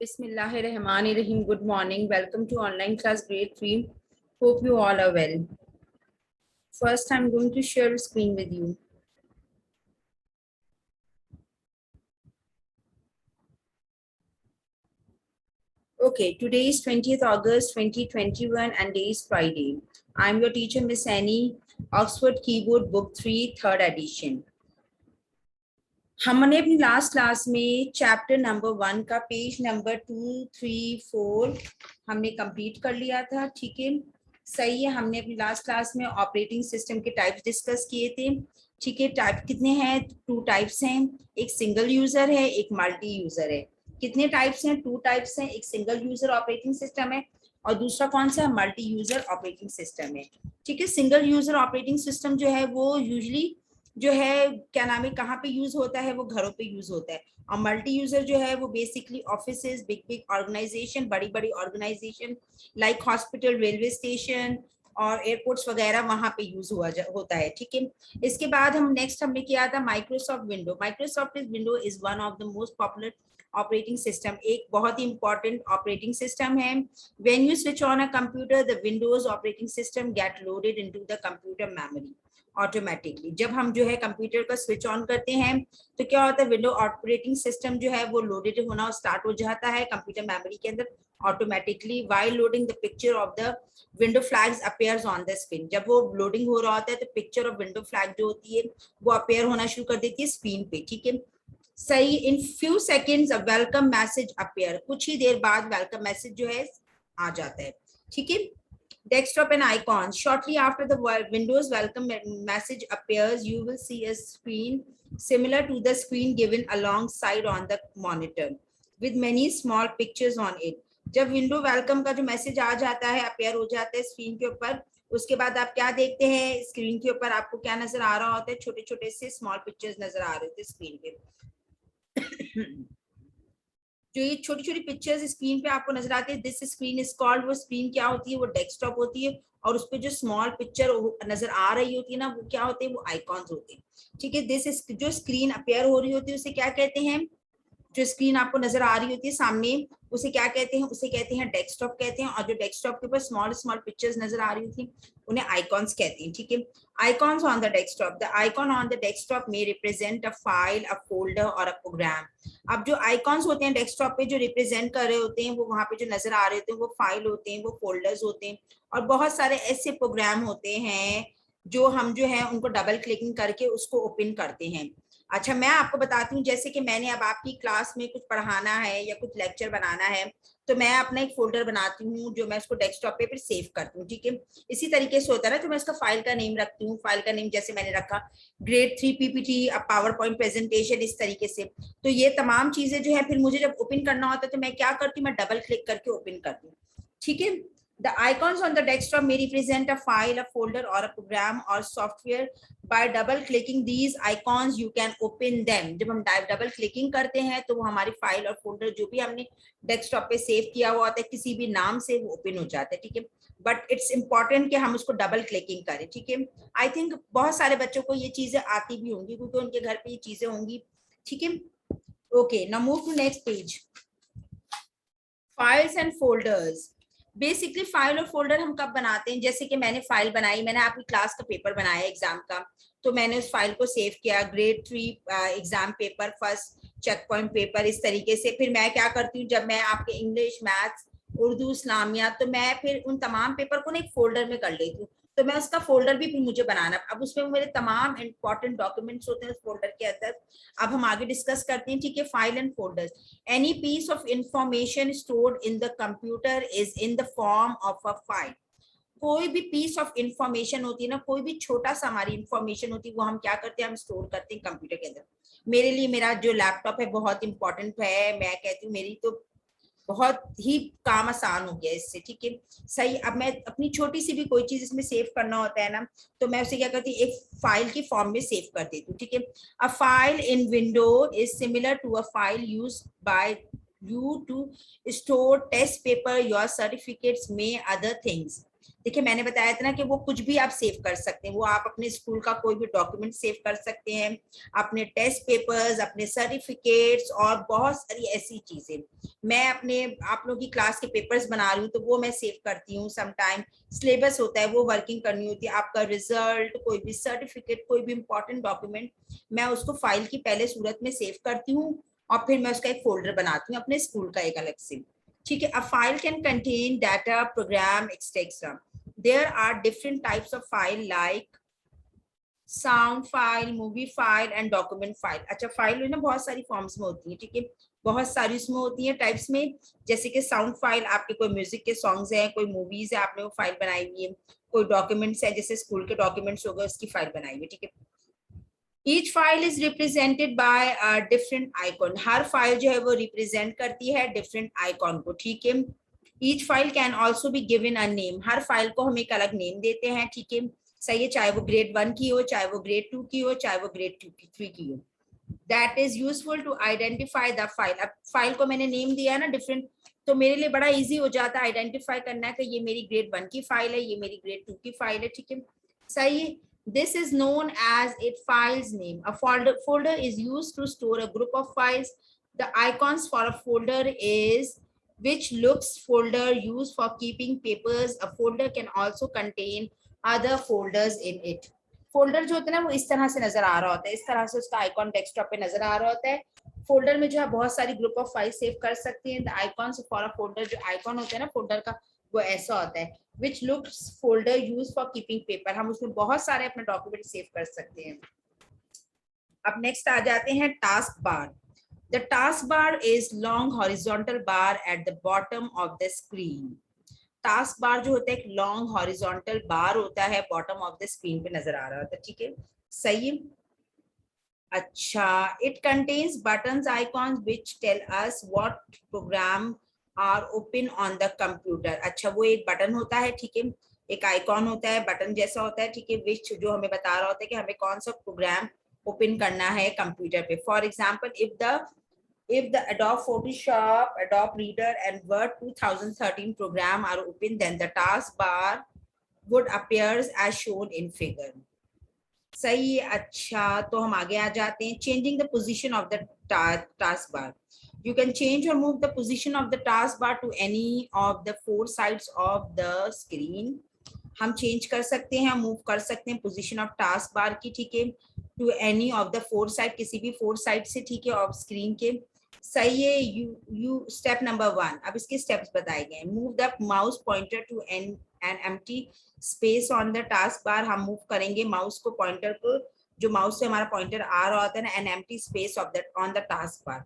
Bismillahirrahmanirrahim. Good morning. Welcome to online class grade 3. Hope you all are well. First, I'm going to share a screen with you. Okay, today is 20th August 2021 and day is Friday. I'm your teacher, Miss Annie, Oxford Keyboard Book 3, 3rd edition. हमने अपनी last class में chapter number 1 का page number 2, 3, 4 हमने complete कर लिया था। ठीक है, सही है। हमने अपनी लास्ट क्लास में ऑपरेटिंग सिस्टम के टाइप्स डिस्कस किए थे। ठीक है, टाइप कितने हैं? 2 टाइप्स हैं, एक सिंगल यूजर है, एक मल्टी यूजर है। कितने टाइप्स हैं? 2 टाइप्स हैं, एक सिंगल यूजर ऑपरेटिंग सिस्टम है और दूसरा कौन सा? मल्टी यूजर ऑपरेटिंग सिस्टम है। ठीक है, सिंगल यूजर ऑपरेटिंग सिस्टम जो है वो यूजली जो है क्या नाम है, कहाँ पे यूज होता है? वो घरों पे यूज होता है। और मल्टी यूजर जो है वो basically offices, big big organization, बड़ी बड़ी organization like hospital, railway station और एयरपोर्ट्स वगैरह, वहां पे यूज होता है। ठीक है, इसके बाद हमने किया था Microsoft window. Microsoft window is one of the most popular operating system, एक बहुत ही इंपॉर्टेंट ऑपरेटिंग सिस्टम है। When you switch on a computer, the windows operating system get loaded into the computer memory automatically. जब हम जो है computer का switch on करते हैं तो क्या होता है, विंडो ऑपरेटिंग सिस्टम जो है वो लोडेड होना स्टार्ट हो जाता है कंप्यूटर मेमोरी के अंदर automatically. While loading the picture of the window flags appears on the screen. जब वो लोडिंग हो रहा होता है तो पिक्चर ऑफ विंडो फ्लैग जो होती है वो अपीयर होना शुरू कर देती है स्क्रीन पे। ठीक है, सही। In few seconds a welcome message appear, कुछ ही देर बाद वेलकम मैसेज जो है आ जाता है। ठीक है, desktop and icons. Shortly after the Windows welcome message appears, you will see a screen similar to the screen given alongside on the monitor with many small pictures on it. जब window welcome का जो message आ जाता है, appear हो जाता है screen के ऊपर, उसके बाद आप क्या देखते हैं? स्क्रीन के ऊपर आपको क्या नजर आ रहा होता है? छोटे छोटे से स्मॉल पिक्चर्स नजर आ रहे होते हैं स्क्रीन पे। जो ये छोटी छोटी पिक्चर्स स्क्रीन पे आपको नजर आती है, दिस स्क्रीन इज कॉल्ड, वो स्क्रीन क्या होती है? वो डेस्कटॉप होती है। और उस पे जो स्मॉल पिक्चर नजर आ रही होती है ना, वो क्या होते हैं? वो आइकॉन्स होते हैं। ठीक है, दिस जो स्क्रीन अपेयर हो रही होती है उसे क्या कहते हैं? जो स्क्रीन आपको नजर आ रही होती है सामने, उसे क्या कहते हैं? उसे कहते हैं डेस्कटॉप कहते हैं। और जो डेस्कटॉप के ऊपर स्मॉल स्मॉल पिक्चर्स नजर आ रही होती उन्हें आइकॉन्स कहते हैं। ठीक है, icons on the desktop, the icon on the desktop में represent a file, a folder और अ प्रोग्राम। अब जो आइकॉन्स होते हैं डेस्कटॉप पे जो रिप्रेजेंट कर रहे होते हैं, वो वहां पे जो नजर आ रहे होते हैं वो फाइल होते हैं, वो फोल्डर्स होते हैं और बहुत सारे ऐसे प्रोग्राम होते हैं जो हम जो है उनको डबल क्लिकिंग करके उसको ओपन करते हैं। अच्छा, मैं आपको बताती हूँ, जैसे कि मैंने अब आपकी क्लास में कुछ पढ़ाना है या कुछ लेक्चर बनाना है तो मैं अपना एक फोल्डर बनाती हूँ जो मैं उसको डेस्कटॉप पे फिर सेव करती हूँ। ठीक है, इसी तरीके से होता है ना, तो मैं उसका फाइल का नेम रखती हूँ। फाइल का नेम जैसे मैंने रखा grade 3 PPT, power point presentation, इस तरीके से। तो ये तमाम चीजें जो है फिर मुझे जब ओपन करना होता है तो मैं क्या करती हूँ? मैं डबल क्लिक करके ओपन करती हूँ। ठीक है, the icons on the desktop may represent a file, a folder or a program or software. By double clicking these icons you can open them. जब हम डबल क्लिकिंग करते हैं तो वो हमारी फाइल और फोल्डर जो भी हमने डेस्कटॉप पे सेव किया हुआ होता है किसी भी नाम से, वो ओपन हो जाता है। ठीक है, बट इट्स इंपॉर्टेंट कि हम उसको डबल क्लिकिंग करें। ठीक है, आई थिंक बहुत सारे बच्चों को ये चीजें आती भी होंगी क्योंकि उनके घर पे ये चीजें होंगी। ठीक है, okay, now move to next page. Files and folders. Basically file और फोल्डर हम कब बनाते हैं? जैसे कि मैंने फाइल बनाई, मैंने आपकी क्लास का पेपर बनाया एग्जाम का, तो मैंने उस फाइल को सेव किया, grade 3 exam paper, first check point paper, इस तरीके से। फिर मैं क्या करती हूँ, जब मैं आपके इंग्लिश, मैथ्स, उर्दू, इस्लामिया, तो मैं फिर उन तमाम पेपर को ना एक फोल्डर में कर लेती हूँ। तो मैं उसका फोल्डर भी फिर मुझे बनाना, अब उसमें मेरे तमाम इंपॉर्टेंट डॉक्यूमेंट्स होते हैं उस फोल्डर के अंदर। अब हम आगे डिस्कस करते हैं। ठीक है, file and folders. Any piece of information stored in the computer is in the form of a file. कोई भी पीस ऑफ इंफॉर्मेशन होती है ना, कोई भी छोटा सा हमारी इंफॉर्मेशन होती है, वो हम क्या करते हैं? हम स्टोर करते हैं कंप्यूटर के अंदर। मेरे लिए मेरा जो लैपटॉप है बहुत इंपॉर्टेंट है, मैं कहती हूँ मेरी तो बहुत ही काम आसान हो गया इससे। ठीक है, सही। अब मैं अपनी छोटी सी भी कोई चीज इसमें सेव करना होता है ना, तो मैं उसे क्या करती हूँ? एक फाइल की फॉर्म में सेव कर देती हूँ। ठीक है, a file in window is similar to a file use by you to store test paper, your certificates, may other things. देखिए मैंने बताया था ना कि वो कुछ भी आप सेव कर सकते हैं, वो आप अपने स्कूल का कोई भी डॉक्यूमेंट सेव कर सकते हैं, अपने टेस्ट पेपर्स, अपने सर्टिफिकेट्स और बहुत सारी ऐसी चीजें। मैं अपने आप लोगों की क्लास के पेपर्स बना रही हूँ तो वो मैं सेव करती हूँ। समटाइम सिलेबस होता है वो वर्किंग करनी होती है, आपका रिजल्ट, कोई भी सर्टिफिकेट, कोई भी इंपॉर्टेंट डॉक्यूमेंट, मैं उसको फाइल की पहले सूरत में सेव करती हूँ और फिर मैं उसका एक फोल्डर बनाती हूँ अपने स्कूल का एक अलग से। ठीक है, a file can contain data, program, etcetera. There are different types of file like sound file, movie file and document file. अच्छा, फाइल ना बहुत सारी फॉर्म्स में होती है, ठीक है, बहुत सारी उसमें होती है टाइप्स में। जैसे कि साउंड फाइल आपके कोई म्यूजिक के सॉन्ग्स हैं, कोई मूवीज है आपने वो फाइल बनाई हुई है, कोई डॉक्यूमेंट्स है जैसे स्कूल के डॉक्यूमेंट्स हो गए उसकी फाइल बनाई हुई है, ठीक है। Each file is represented by a different icon, her file जो है वो रिप्रेजेंट करती है डिफरेंट आइकॉन को, ठीक है। Each file can also be given a name, her file को हम एक अलग नेम देते हैं, ठीक है, सही है, चाहे वो ग्रेड 1 की हो, चाहे वो ग्रेड 2 की हो, चाहे वो ग्रेड 3 की हो। That is useful to identify the file. अब फाइल को मैंने नेम दिया है ना डिफरेंट, तो मेरे लिए बड़ा इजी हो जाता है आइडेंटिफाई करना कि ये मेरी ग्रेड 1 की फाइल है, ये मेरी ग्रेड 2 की फाइल है, ठीक है, सही है। This is known as a file's name. A folder is used to store a group of files. The icons for a folder is which looks folder used for keeping papers. A folder can also contain other folders in it. Folder जो होता है ना वो इस तरह से नजर आ रहा होता है, इस तरह से उसका आइकॉन डेस्कटॉप पे नजर आ रहा होता है। फोल्डर में जो है बहुत सारी ग्रुप ऑफ फाइल सेव कर सकते हैं। The icons for a folder, जो आइकॉन होता है ना फोल्डर का वो ऐसा होता है, which looks folder used for keeping paper, हम उसमें बहुत सारे अपने डॉक्यूमेंट सेव कर सकते हैं। अब नेक्स्ट आ जाते हैं task bar. The task bar is long horizontal bar at the bottom of the screen. Task bar जो होता है एक लॉन्ग हॉरिजॉन्टल बार होता है, बॉटम ऑफ द स्क्रीन पे नजर आ रहा होता है, ठीक है, सही है। अच्छा, it contains buttons, icons which tell us what program are open on the computer. अच्छा, वो एक बटन होता है, ठीक है, एक आइकॉन होता है बटन जैसा होता है, ठीक है, विच जो हमें बता रहा होता है कि हमें कौन सा प्रोग्राम ओपन करना है कंप्यूटर पे। For example, if the Adobe Photoshop, Adobe Reader and Word 2013 program are open, then the taskbar would appears as shown in figure. सही है। अच्छा, तो हम आगे आ जाते हैं। Changing the position of the task bar, you can change और move the position of the task bar to any of the 4 sides of the screen. हम चेंज कर सकते हैं, मूव कर सकते हैं पोजीशन ऑफ टास्क बार की, ठीक है, to any of the 4 side, किसी भी 4 साइड से, ठीक है, ऑफ स्क्रीन के, सही है। यू स्टेप नंबर 1, अब इसके स्टेप्स बताए गए। Move the mouse pointer to an empty space on the task bar, हम मूव करेंगे माउस को, पॉइंटर को, जो माउस से हमारा पॉइंटर आ रहा होता है ना, N empty space of that on the task bar.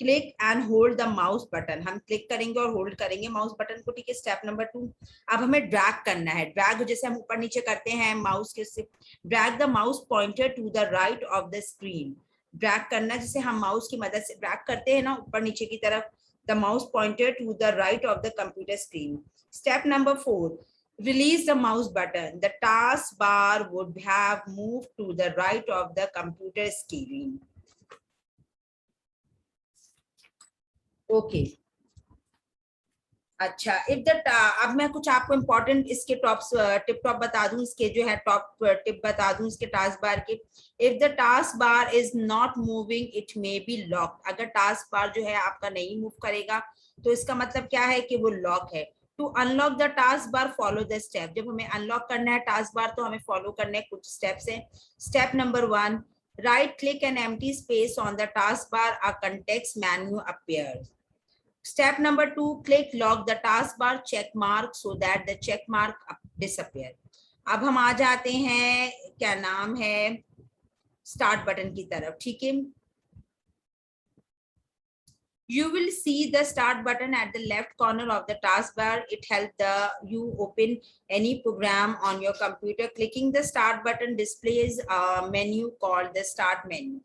Click and hold the mouse button, हम क्लिक करेंगे और होल्ड करेंगे माउस बटन को, ठीक है, स्टेप नंबर 2। अब हमें ड्रैग करना है, ड्रैग जैसे हम ऊपर नीचे करते हैं माउस के से, drag the mouse pointer to the right of the screen. Drag करना जैसे हम माउस की मदद से ड्रैग करते हैं ना ऊपर नीचे की तरफ, the mouse pointer to the right of the computer screen. Step number 4, release the mouse button. The task bar would have moved to the right of the computer screen. Okay. अच्छा, if the अब मैं कुछ आपको important इसके tip top बता दूं, इसके जो है टॉप टिप बता दूं इसके टास्क बार के। If the task bar is not moving it may be lock, अगर टास्क बार जो है आपका नहीं मूव करेगा तो इसका मतलब क्या है कि वो लॉक है। To unlock the task bar follow the step, जब हमें अनलॉक करना है टास्क बार तो हमें फॉलो करने कुछ स्टेप्स हैं। Step number 1, right click N empty space on the task bar, a context menu appears. Step number 2, click lock the taskbar check mark so that the check mark disappear. अब हम आ जाते हैं क्या नाम है स्टार्ट बटन की तरफ, ठीक है। You will see the start button at the left corner of the taskbar. It helps you open any program on your computer. Clicking the start button displays a menu called the start menu.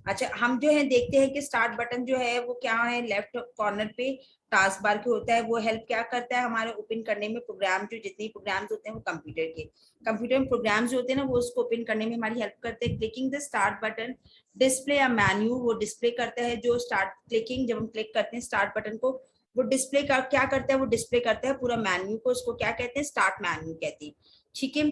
अच्छा, हम जो है देखते हैं कि start button जो है वो क्या है, लेफ्ट कॉर्नर पे टास्क बार के होता है। वो हेल्प क्या करता है हमारे ओपन करने में, प्रोग्राम जो जितने प्रोग्राम्स होते हैं वो कंप्यूटर में प्रोग्राम्स जो होते हैं ना वो उसको ओपन करने में हमारी हेल्प करते हैं। Clicking the start button display a menu, वो डिस्प्ले करता है जो स्टार्ट क्लिकिंग, जब हम क्लिक करते हैं स्टार्ट बटन को वो डिस्प्ले का क्या करता है, वो डिस्प्ले करता है पूरा मेन्यू को, उसको क्या कहते हैं, स्टार्ट मेन्यू कहते हैं, ठीक है।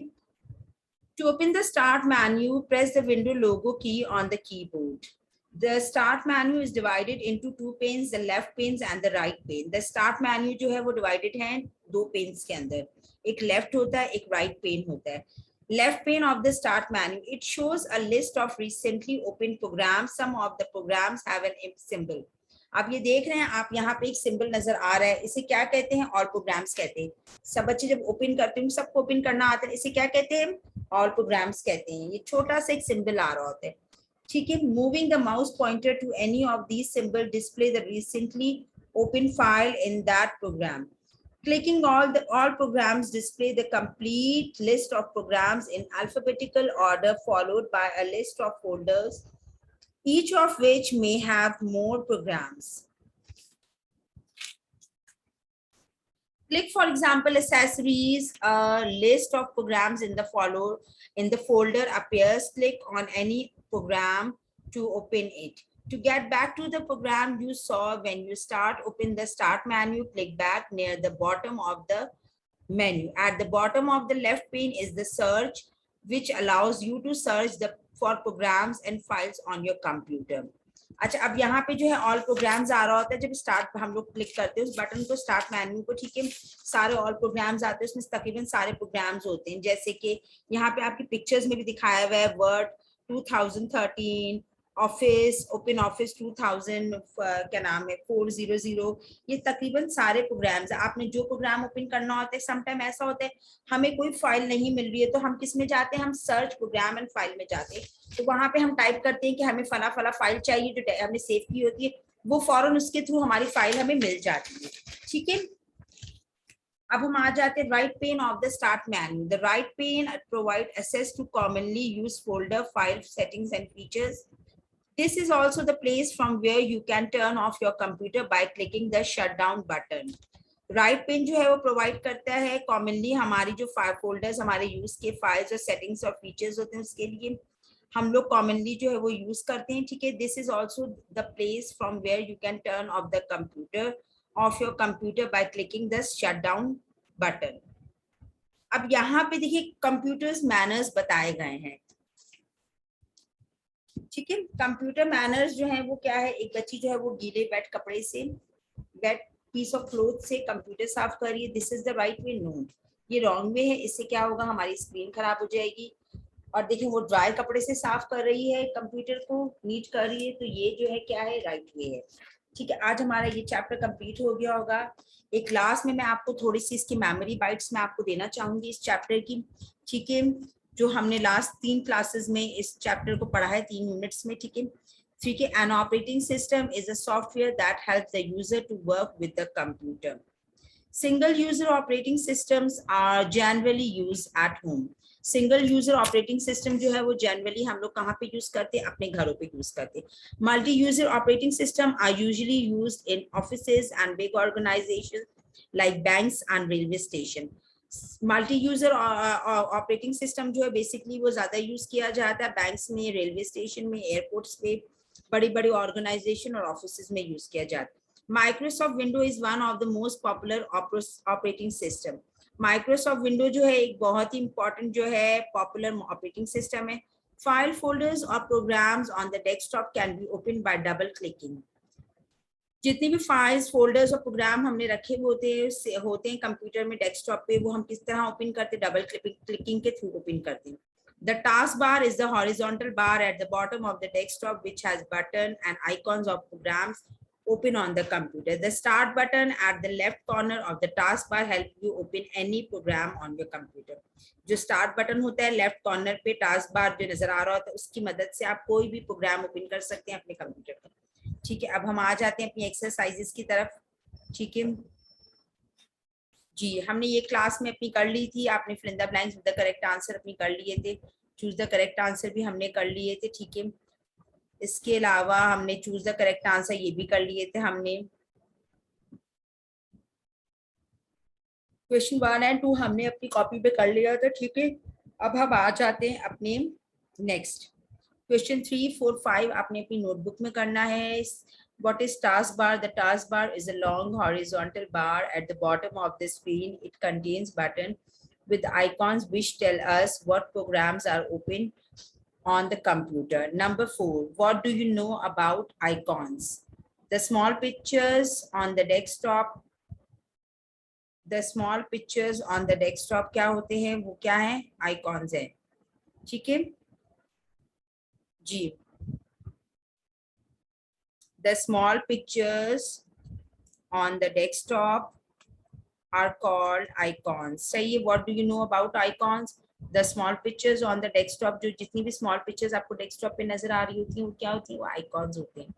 To open the start menu, press the window logo key on the keyboard. The start menu is divided into two panes, the left panes and the right pane. The start menu जो है वो divided है दो panes के अंदर, एक left होता है, एक right pane होता है. Left pane of the start menu, it shows a list of recently opened programs. Some of the programs have an symbol. आप ये देख रहे हैं, आप यहाँ पे एक सिंबल नजर आ रहा है, इसे क्या कहते हैं, ऑल प्रोग्राम्स कहते हैं. सब बच्चे जब ओपन करते हैं, सबको ओपन करना आता है, इसे क्या कहते हैं, ऑल प्रोग्राम्स कहते हैं. ये छोटा सा एक सिंबल आ रहा होता है, ठीक है. Moving the mouse pointer to any of these symbol display the recently open file in that program. Clicking all programs display the complete list of programs in alphabetical order followed by a list of folders, each of which may have more programs. Click, for example, accessories. A list of programs in the folder appears. Click on any program to open it. To get back to the program you saw when you open the start menu, click back near the bottom of the menu. At the bottom of the left pane is the search, which allows you to search for programs and files on your computer. अच्छा, अब यहाँ पे जो है all programmes आ रहा होता है, जब स्टार्ट हम लोग क्लिक करते हैं उस बटन को, स्टार्ट मेन्यू को, ठीक है. सारे ऑल प्रोग्राम्स आते हैं, उसमें तकरीबन सारे प्रोग्राम्स होते हैं, जैसे कि यहाँ पे आपकी पिक्चर्स में भी दिखाया हुआ है, वर्ड 2013, ऑफिस, ओपन ऑफिस 2000, क्या नाम है 400, ये तकरीबन सारे प्रोग्राम्स है. आपने जो प्रोग्राम ओपन करना होता है, समटाइम ऐसा होता है हमें कोई फाइल नहीं मिल रही है, तो हम किस में जाते हैं, हम सर्च प्रोग्राम एंड फाइल में जाते हैं. तो वहां पे हम टाइप करते हैं कि हमें फला फला फाइल चाहिए जो हमने सेव की होती है, वो फौरन उसके थ्रू हमारी फाइल हमें मिल जाती है, ठीक है. अब हम आ जाते हैं right pane of the start menu. The right pane provide access to commonly used folder, file settings and features. This is also the place from where you can turn off your computer by clicking the shutdown button. Right pane जो है वो provide करता है commonly हमारी जो folders, हमारे use के files और सेटिंग्स और फीचर्स होते हैं, उसके लिए हम लोग कॉमनली जो है वो यूज करते हैं, ठीक है. This is also the place from where you can turn off the computer, off your computer by clicking the shutdown button. अब यहाँ पे देखिए कंप्यूटर्स मैनर्स बताए गए हैं, ठीक है. कंप्यूटर मैनर्स जो है वो क्या है, एक बच्ची जो है वो गीले वेट कपड़े से, वेट पीस ऑफ क्लोथ से कंप्यूटर साफ कर रही है. This is the right way. No, ये रॉन्ग वे है. इससे क्या होगा, हमारी स्क्रीन खराब हो जाएगी. और देखिए वो ड्राई कपड़े से साफ कर रही है, कंप्यूटर को नीट कर रही है, तो ये जो है क्या है, राइट वे है, ठीक है. आज हमारा ये चैप्टर कंप्लीट हो गया होगा. एक क्लास में मैं आपको थोड़ी सी इसकी मेमोरी बाइट्स में आपको देना चाहूंगी इस चैप्टर की, ठीक है, जो हमने लास्ट 3 क्लासेस में इस चैप्टर को पढ़ा है 3 यूनिट्स में, ठीक है. ठीक है. An operating system is a software that helps the user to work with the computer. Single user operating systems are generally used at home. Single user operating system जो है वो जनरली हम लोग कहाँ पे यूज करते हैं, अपने घरों पे यूज करते हैं. Multi user operating system are usually used in offices and big organization like banks and railway station. Multi user operating system जो है बेसिकली वो ज्यादा यूज किया जाता है बैंक्स में, रेलवे स्टेशन में, एयरपोर्ट्स पे, बड़ी बड़ी ऑर्गेनाइजेशन और ऑफिसेज में यूज किया जाता है. Microsoft window is one of the most popular operating system. Microsoft window जो है एक बहुत ही इंपॉर्टेंट जो है पॉपुलर ऑपरेटिंग सिस्टम है. फाइल फोल्डर्स और programs on the desktop can be open by double clicking. जितनी भी फाइल्स, फोल्डर्स और प्रोग्राम हमने रखे हुए होते हैं कंप्यूटर में डेस्कटॉप पे, वो हम किस तरह ओपन करते हैं, डबल क्लिकिंग के थ्रू ओपन करते हैं. The taskbar is the horizontal bar at the bottom of the desktop which has button and icons of programs open on the computer. The start button at the left corner of the taskbar help you open any program on your computer. जो start button होता है left corner पे, task bar जो नजर आ रहा होता है, उसकी मदद से आप कोई भी प्रोग्राम ओपन कर सकते हैं अपने कंप्यूटर पर, ठीक है. अब हम आ जाते हैं अपनी एक्सरसाइजेस की तरफ, ठीक है जी. हमने ये क्लास में अपनी कर ली थी, आपने fill in the blanks with the correct answer अपनी कर लिए थे, चूज द करेक्ट आंसर भी हमने कर लिए थे, ठीक है. इसके अलावा हमने चूज द करेक्ट आंसर ये भी कर लिए थे हमने. क्वेश्चन 1 एंड 2 हमने अपनी कॉपी पे कर लिया था, ठीक है. अब हम आ जाते हैं अपने नेक्स्ट क्वेश्चन 3, 4, 5 आपने अपनी नोटबुक में करना है. What is taskbar? The taskbar is a long horizontal bar at the bottom of the screen. It contains buttons with icons which tell us what programs are open on the computer. Number 4, what do you know about icons? The small pictures on the desktop. The small pictures on the desktop क्या होते हैं? वो क्या है? Icons है. ठीक है जी. The small pictures on the desktop are called icons. सही है. What do you know about icons? The small pictures on the desktop, जो जितनी भी small pictures आपको desktop पे नजर आ रही होती हैं वो क्या होती हैं? वो icons होते हैं.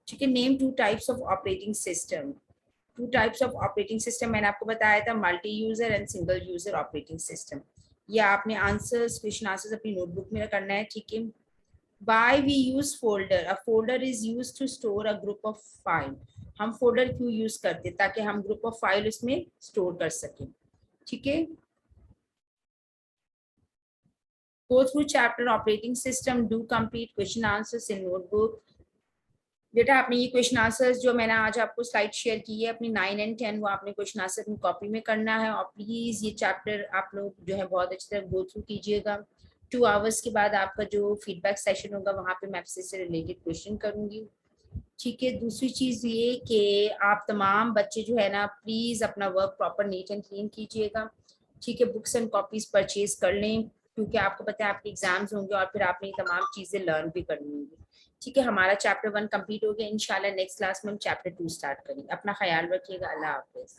ठीक है. Name 2 types of operating system. 2 types of operating system मैंने आपको बताया था, multi user and single user operating system. ये आपने आंसर्स, क्वेश्चन आंसर्स अपनी नोटबुक में करना है. ठीक है. Why we use folder? A folder is used to store a group of file. हम फोल्डर क्यों यूज करते हैं? ताकि हम ग्रुप ऑफ फाइल उसमें स्टोर कर सकें. ठीक है. Go through chapter operating system. Do complete question answers in notebook. बेटा आपने ये क्वेश्चन आंसर्स जो मैंने आज आपको स्लाइड शेयर की है अपनी 9 एंड 10 वो आपने क्वेश्चन आंसर अपनी कॉपी में करना है. और प्लीज ये चैप्टर आप लोग जो है बहुत अच्छी तरह गो थ्रू कीजिएगा. 2 आवर्स के बाद आपका जो फीडबैक सेशन होगा वहाँ पे मैं आपसे से रिलेटेड क्वेश्चन करूंगी. ठीक है. दूसरी चीज ये कि आप तमाम बच्चे जो है ना प्लीज अपना work proper neat and clean कीजिएगा. ठीक है. बुक्स एंड कॉपीज परचेज कर लें क्योंकि आपको पता है आपके एग्जाम्स होंगे और फिर आपने ये तमाम चीजें लर्न भी करनी होंगी. ठीक है. हमारा चैप्टर 1 कंप्लीट हो गया. इंशाल्लाह नेक्स्ट क्लास में हम चैप्टर 2 स्टार्ट करेंगे. अपना ख्याल रखिएगा. अल्लाह हाफिज.